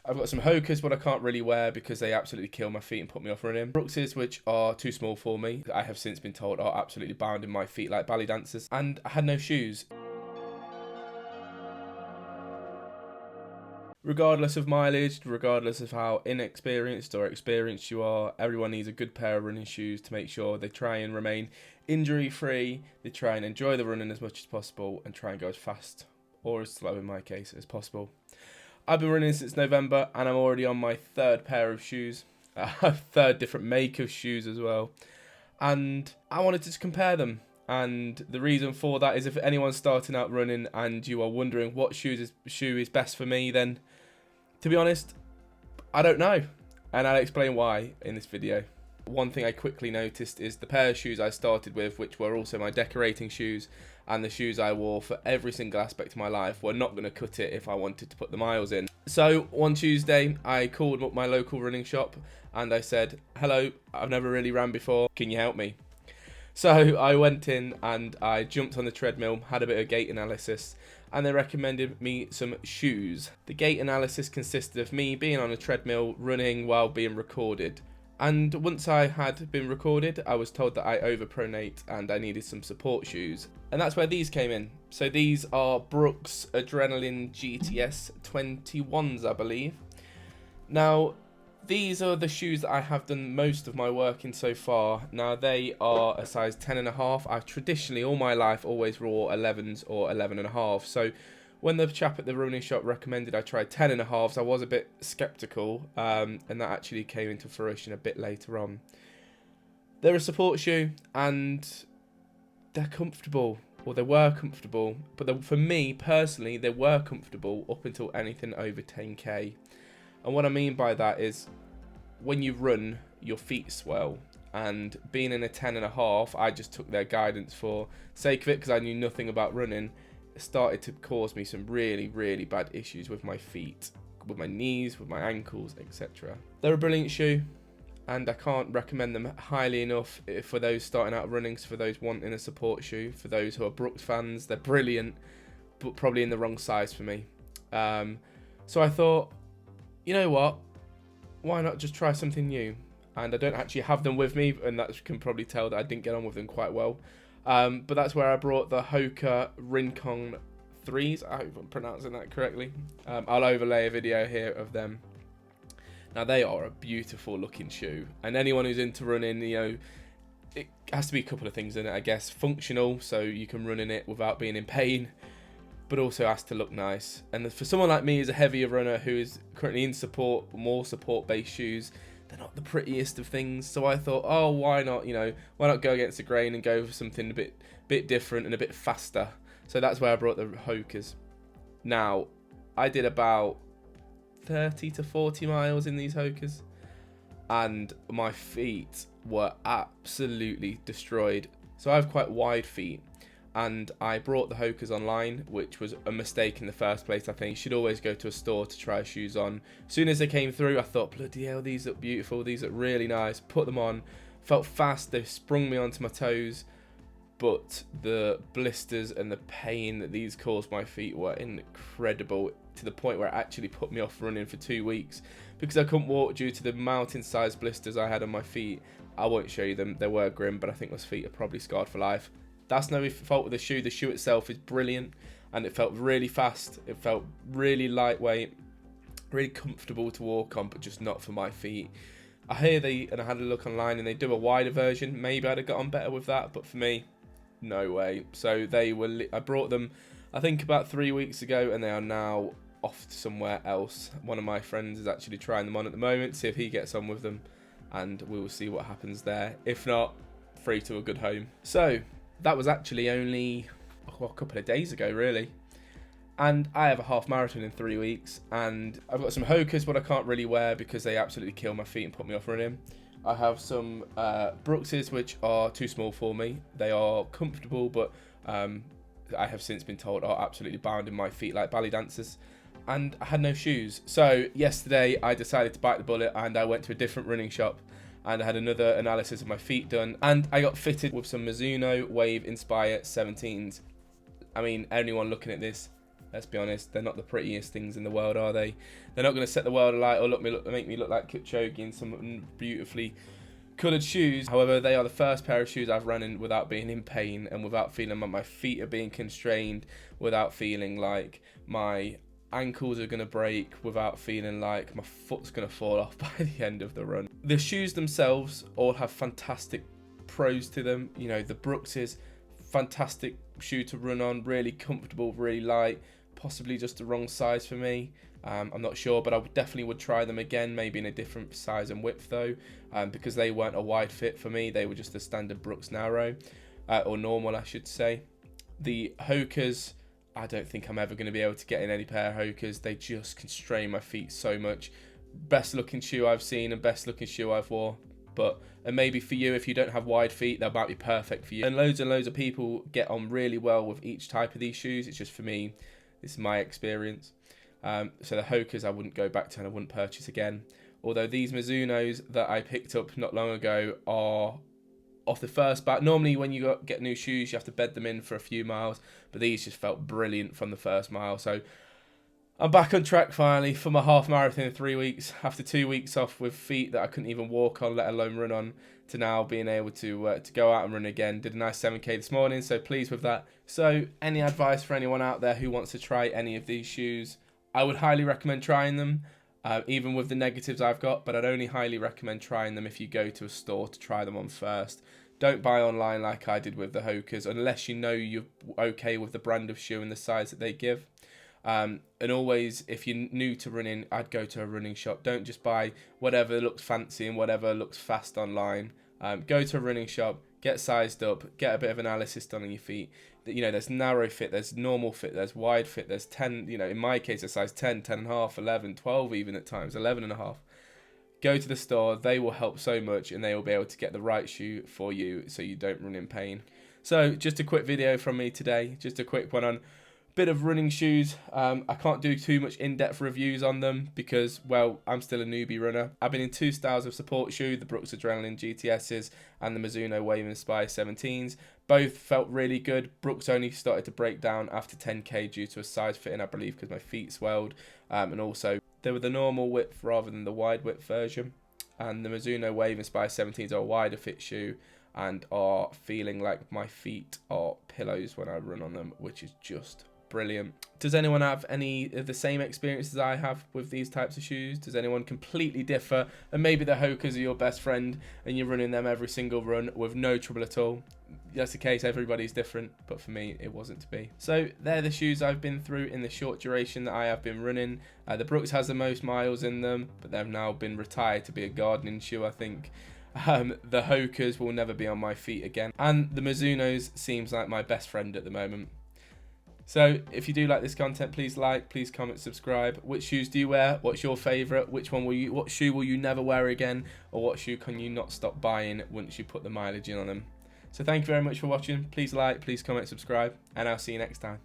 I've got some Hokas, but I can't really wear because they absolutely kill my feet and put me off running. Brookses, which are too small for me, I have since been told are absolutely bounding my feet like ballet dancers. And I had no shoes. Regardless of mileage, regardless of how inexperienced or experienced you are, everyone needs a good pair of running shoes to make sure they try and remain injury-free, they try and enjoy the running as much as possible, and try and go as fast, or as slow in my case, as possible. I've been running since November, and I'm already on my third pair of shoes, third different make of shoes as well, and I wanted to just compare them. And the reason for that is if anyone's starting out running and you are wondering what shoe is best for me, then to be honest, I don't know, and I'll explain why in this video. One thing I quickly noticed is the pair of shoes I started with, which were also my decorating shoes, and the shoes I wore for every single aspect of my life, were not going to cut it if I wanted to put the miles in. So one Tuesday, I called up my local running shop and I said, "Hello, I've never really ran before, can you help me?" So I went in and I jumped on the treadmill, had a bit of gait analysis, and they recommended me some shoes. The gait analysis consisted of me being on a treadmill running while being recorded. And once I had been recorded, I was told that I overpronate and I needed some support shoes. And that's where these came in. So these are Brooks Adrenaline GTS 21s, I believe. Now, these are the shoes that I have done most of my work in so far. Now, they are a size 10.5. I've traditionally, all my life, always wore 11s or 11.5. So when the chap at the running shop recommended I try 10.5s, I was a bit skeptical, and that actually came into fruition a bit later on. They're a support shoe, and they're comfortable, or they were comfortable, but for me personally, they were comfortable up until anything over 10k. And what I mean by that is when you run, your feet swell, and being in a 10.5, I just took their guidance for sake of it because I knew nothing about running. It started to cause me some really, really bad issues with my feet, with my knees, with my ankles, etc. They're a brilliant shoe, and I can't recommend them highly enough for those starting out running, for those wanting a support shoe, for those who are Brooks fans. They're brilliant, but probably in the wrong size for me. So I thought, you know what, why not just try something new? And I don't actually have them with me, and that can probably tell that I didn't get on with them quite well. But that's where I brought the Hoka Rincon 3s. I hope I'm pronouncing that correctly. I'll overlay a video here of them. Now, they are a beautiful looking shoe, and anyone who's into running, you know, it has to be a couple of things in it, I guess. Functional, so you can run in it without being in pain, but also has to look nice. And for someone like me who's a heavier runner who is currently in support, more support-based shoes, they're not the prettiest of things. So I thought, oh, why not, you know, why not go against the grain and go for something a bit different and a bit faster? So that's where I brought the Hokas. Now, I did about 30 to 40 miles in these Hokas, and my feet were absolutely destroyed. So I have quite wide feet, and I brought the Hokas online, which was a mistake in the first place. I think you should always go to a store to try shoes on. As soon as they came through, I thought, bloody hell, these look beautiful, these look really nice. Put them on, felt fast, they sprung me onto my toes, but the blisters and the pain that these caused my feet were incredible, to the point where it actually put me off running for 2 weeks because I couldn't walk due to the mountain-sized blisters I had on my feet. I won't show you them, they were grim, but I think those feet are probably scarred for life. That's no fault with the shoe. The shoe itself is brilliant, and it felt really fast. It felt really lightweight, really comfortable to walk on, but just not for my feet. I hear and I had a look online, and they do a wider version. Maybe I'd have got on better with that, but for me, no way. So I brought them, I think about 3 weeks ago, and they are now off to somewhere else. One of my friends is actually trying them on at the moment, see if he gets on with them, and we will see what happens there. If not, free to a good home. So that was actually only a couple of days ago, really. And I have a half marathon in 3 weeks, and I've got some Hokas, but I can't really wear because they absolutely kill my feet and put me off running. I have some Brookses, which are too small for me. They are comfortable, but I have since been told are absolutely bounding my feet like ballet dancers. And I had no shoes. So yesterday I decided to bite the bullet, and I went to a different running shop, and I had another analysis of my feet done, and I got fitted with some Mizuno Wave Inspire 17s. I mean, anyone looking at this, let's be honest, they're not the prettiest things in the world, are they? They're not going to set the world alight or make me look like Kipchoge in some beautifully coloured shoes. However, they are the first pair of shoes I've run in without being in pain and without feeling like my feet are being constrained, without feeling like my ankles are going to break, without feeling like my foot's going to fall off by the end of the run. The shoes themselves all have fantastic pros to them. You know, the Brooks is fantastic shoe to run on, really comfortable, really light, possibly just the wrong size for me. I'm not sure, but I definitely would try them again, maybe in a different size and width though, because they weren't a wide fit for me. They were just a standard Brooks narrow, or normal I should say. The Hokas, I don't think I'm ever going to be able to get in any pair of Hokas. They just constrain my feet so much. Best looking shoe I've seen and best looking shoe I've wore. And maybe for you, if you don't have wide feet, that might be perfect for you. And loads of people get on really well with each type of these shoes. It's just for me, this is my experience. So the Hokas I wouldn't go back to and I wouldn't purchase again. Although these Mizunos that I picked up not long ago are off the first bat. Normally when you get new shoes, you have to bed them in for a few miles, but these just felt brilliant from the first mile. So I'm back on track finally for my half marathon in 3 weeks, after 2 weeks off with feet that I couldn't even walk on, let alone run on, to now being able to go out and run again. Did a nice 7k this morning, so pleased with that. So any advice for anyone out there who wants to try any of these shoes? I would highly recommend trying them, even with the negatives I've got, but I'd only highly recommend trying them if you go to a store to try them on first. Don't buy online like I did with the Hokas, unless you know you're okay with the brand of shoe and the size that they give. And always, if you're new to running, I'd go to a running shop. Don't just buy whatever looks fancy and whatever looks fast online. Go to a running shop, get sized up, get a bit of analysis done on your feet. You know, there's narrow fit, there's normal fit, there's wide fit, there's 10, you know, in my case, a size 10, 10 and a half, 11, 12 even at times, 11 and a half. Go to the store, they will help so much and they will be able to get the right shoe for you so you don't run in pain. So just a quick video from me today, just a quick one on bit of running shoes. I can't do too much in-depth reviews on them because, well, I'm still a newbie runner. I've been in 2 styles of support shoe, the Brooks Adrenaline GTSs and the Mizuno Wave Inspire 17s. Both felt really good. Brooks only started to break down after 10k due to a size fitting, I believe, because my feet swelled. And also, they were the normal width rather than the wide width version. And the Mizuno Wave Inspire 17s are a wider fit shoe and are feeling like my feet are pillows when I run on them, which is just brilliant. Does anyone have any of the same experiences I have with these types of shoes? Does anyone completely differ? And maybe the Hokas are your best friend and you're running them every single run with no trouble at all. That's the case, everybody's different, but for me it wasn't to be. So they're the shoes I've been through in the short duration that I have been running. The Brooks has the most miles in them, but they've now been retired to be a gardening shoe, I think. The Hokas will never be on my feet again. And the Mizunos seems like my best friend at the moment. So if you do like this content, please like, please comment, subscribe. Which shoes do you wear? What's your favourite? What shoe will you never wear again? Or what shoe can you not stop buying once you put the mileage in on them? So thank you very much for watching. Please like, please comment, subscribe, and I'll see you next time.